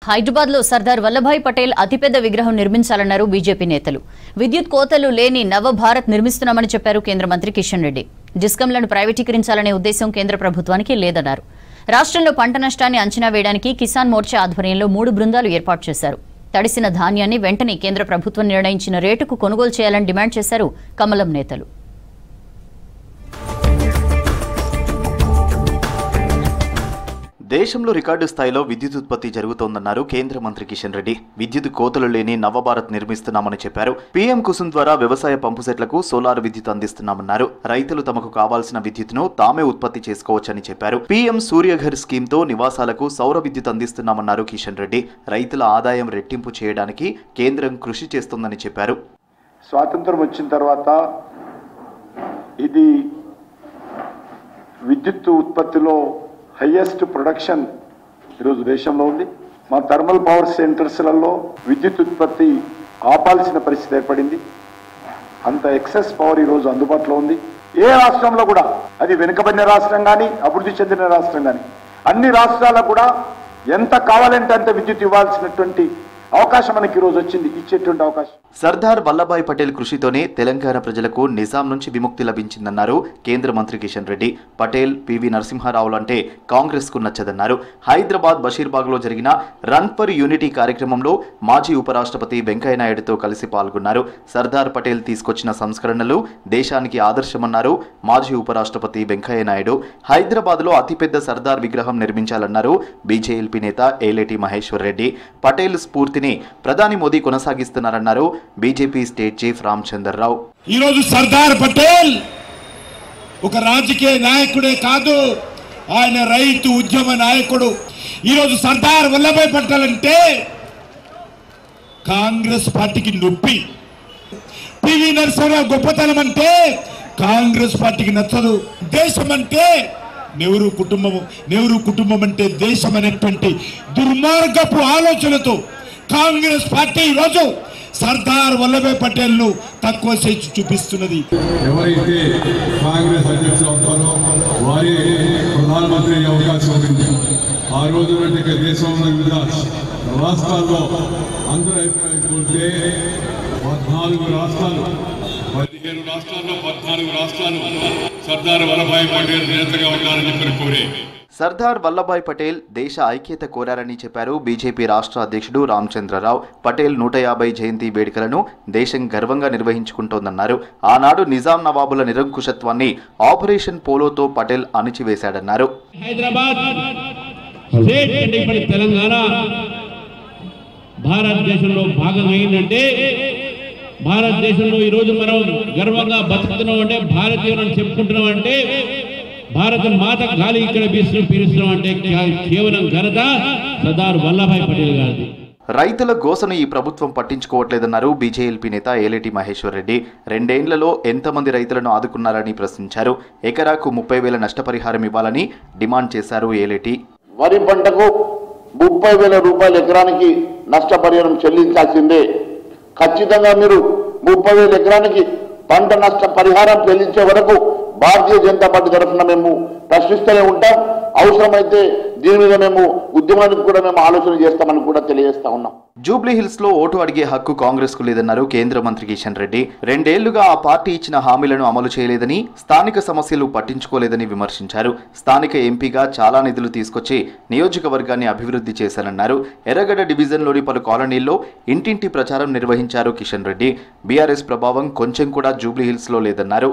హైదరాబాద్ లో సర్దార్ వల్లభాయ్ పటేల్ అతిపెద్ద విగ్రహం నిర్మించాలన్నారు బీజేపీ నేతలు. విద్యుత్ కోతలు లేని నవ భారత్ నిర్మిస్తున్నామని చెప్పారు కేంద్ర మంత్రి కిషన్ రెడ్డి. డిస్కంలను ప్రైవేటీకరించాలనే ఉద్దేశం కేంద్ర ప్రభుత్వానికి లేదన్నారు. రాష్ట్రంలో పంట నష్టాన్ని అంచనా వేయడానికి కిసాన్ మోర్చా ఆధ్వర్యంలో 3 బృందాలు ఏర్పాటు చేశారు. తడిసిన ధాన్యాన్ని వెంటనే కేంద్ర ప్రభుత్వం నిర్ణయించిన రేటుకు కొనుగోలు చేయాలని డిమాండ్ చేశారు కమలం నేతలు. దేశంలో రికార్డు స్థాయిలో విద్యుత్ ఉత్పత్తి జరుగుతోందన్నారు కేంద్ర మంత్రి కిషన్ రెడ్డి. విద్యుత్ కోతలు లేని నవభారత్ నిర్మిస్తున్నామని చెప్పారు. పీఎం కుసుమ్ ద్వారా వ్యవసాయ పంపు సెట్లకు సోలార్ విద్యుత్ అందిస్తున్నామన్నారు. రైతులు తమకు కావాల్సిన విద్యుత్తును తామే ఉత్పత్తి చేసుకోవచ్చని చెప్పారు. పీఎం సూర్యఘర్ స్కీమ్ తో నివాసాలకు సౌర విద్యుత్ అందిస్తున్నామన్నారు కిషన్ రెడ్డి. రైతుల ఆదాయం రెట్టింపు చేయడానికి కేంద్రం కృషి చేస్తోందని చెప్పారు. స్వాతంత్రం వచ్చిన తర్వాత ఇది విద్యుత్ ఉత్పత్తిలో హైయెస్ట్ ప్రొడక్షన్ ఈరోజు దేశంలో ఉంది. మా థర్మల్ పవర్ సెంటర్స్లలో విద్యుత్ ఉత్పత్తి ఆపాల్సిన పరిస్థితి ఏర్పడింది. అంత ఎక్సెస్ పవర్ ఈరోజు అందుబాటులో ఉంది. ఏ రాష్ట్రంలో కూడా, అది వెనుకబడిన రాష్ట్రం కానీ అభివృద్ధి చెందిన రాష్ట్రం కానీ, అన్ని రాష్ట్రాలకు కూడా ఎంత కావాలంటే అంత విద్యుత్ ఇవ్వాల్సినటువంటి అవకాశం మనకి ఈరోజు వచ్చింది, ఇచ్చేటువంటి అవకాశం. సర్దార్ వల్లభాయ్ పటేల్ కృషితోనే తెలంగాణ ప్రజలకు నిజాం నుంచి విముక్తి లభించిందన్నారు కేంద్ర మంత్రి కిషన్ రెడ్డి. పటేల్, పివి నరసింహారావులు అంటే కాంగ్రెస్ కు నచ్చదన్నారు. హైదరాబాద్ బషీర్బాగ్లో జరిగిన రన్ ఫర్ యూనిటీ కార్యక్రమంలో మాజీ ఉపరాష్ట్రపతి వెంకయ్యనాయుడుతో కలిసి పాల్గొన్నారు. సర్దార్ పటేల్ తీసుకొచ్చిన సంస్కరణలు దేశానికి ఆదర్శమన్నారు మాజీ ఉపరాష్ట్రపతి వెంకయ్యనాయుడు. హైదరాబాద్లో అతిపెద్ద సర్దార్ విగ్రహం నిర్మించాలన్నారు బీజేపీ నేత ఏలేటి మహేశ్వర్ రెడ్డి. పటేల్ స్ఫూర్తిని ప్రధాని మోదీ కొనసాగిస్తున్నారన్నారు బీజేపీ స్టేట్ చీఫ్ రామచంద్రరావు. ఈరోజు సర్దార్ పటేల్ ఒక రాజకీయ నాయకుడే కాదు, ఆయన రైతు ఉద్యమ నాయకుడు. ఈరోజు సర్దార్ వల్లభాయ్ పటేల్ అంటే కాంగ్రెస్ పార్టీకి నొప్పి. పివి నరసింహారావు గొప్పతనం అంటే కాంగ్రెస్ పార్టీకి నచ్చదు. దేశం అంటే నెహ్రూ కుటుంబం అంటే దేశం అనేటువంటి దుర్మార్గపు ఆలోచనతో కాంగ్రెస్ పార్టీ ఈరోజు సర్దార్ వల్లభాయ్ పటేల్ ను తక్కువ చేసి చూపిస్తున్నది. ఎవరైతే కాంగ్రెస్ అధ్యక్షులు అవుతారో వారి ప్రధానమంత్రి అయ్యే అవకాశం ఉంది. ఆ రోజు దేశంలో వివిధ రాష్ట్రాల్లో అందరూ అయిపోతే 14 రాష్ట్రాలు 15 రాష్ట్రాల్లో 14 రాష్ట్రాలు సర్దార్ వల్లభాయ్ పటేల్ నేతగా ఉండాలని చెప్పి కోరే. సర్దార్ వల్లభాయ్ పటేల్ దేశ ఐక్యత కోరారని చెప్పారు బీజేపీ రాష్ట్ర అధ్యక్షుడు రామచంద్రరావు. పటేల్ 150 జయంతి వేడుకలను దేశం గర్వంగా నిర్వహించుకుంటోందన్నారు. ఆనాడు నిజాం నవాబుల నిరంకుశత్వాన్ని ఆపరేషన్ పోలోతో పటేల్ అణిచివేశాడన్నారు. హైదరాబాద్ తెలంగాణ భారతదేశంలో భాగం అయిందంటే, భారతదేశంలో ఈరోజు మనం గర్వంగా బతుకుతున్నాం అంటే, భారతీయులను చెప్పుకుంటున్నాం అంటే, భారత మాత గాలి ఇక్కడ పీలుస్తున్నాం అంటే కేవలం ఘనత సర్దార్ వల్లభాయ్ పటేల్ గారిది. రైతుల గోసను ఈ ప్రభుత్వం పట్టించుకోవట్లేదన్నారు బీజేపీ నేత ఏలేటి మహేశ్వర్ రెడ్డి. 2 ఏళ్లలో ఎంతమంది రైతులను ఆదుకున్నారని ప్రశ్నించారు. ఎకరాకు 30,000 నష్టపరిహారం ఇవ్వాలని డిమాండ్ చేశారు ఏలేటి. వరి పంటకు 30,000 రూపాయలు ఎకరానికి నష్టపరిహారం చెల్లించాల్సిందే. ఖచ్చితంగా మీరు 30,000 ఎకరానికి పంట నష్ట పరిహారం చెల్లించే వరకు భారతీయ జనతా పార్టీ తరఫున మేము ప్రశ్నిస్తూనే ఉంటాం. అవసరమైతే దీని మీద మేము ఉద్యమానికి కూడా మేము ఆలోచన చేస్తామని కూడా తెలియజేస్తా ఉన్నాం. జూబ్లీ హిల్స్ లో ఓటు అడిగే హక్కు కాంగ్రెస్ కు లేదన్నారు కేంద్ర మంత్రి కిషన్ రెడ్డి. 2 ఏళ్లుగా ఆ పార్టీ ఇచ్చిన హామీలను అమలు చేయలేదని, స్థానిక సమస్యలు పట్టించుకోలేదని విమర్శించారు. స్థానిక ఎంపీగా చాలా నిధులు తీసుకొచ్చి నియోజకవర్గాన్ని అభివృద్ధి చేశారన్నారు. ఎర్రగడ్డ డివిజన్లోని పలు కాలనీల్లో ఇంటింటి ప్రచారం నిర్వహించారు కిషన్ రెడ్డి. బీఆర్ఎస్ ప్రభావం కొంచెం కూడా జూబ్లీ హిల్స్ లో లేదన్నారు.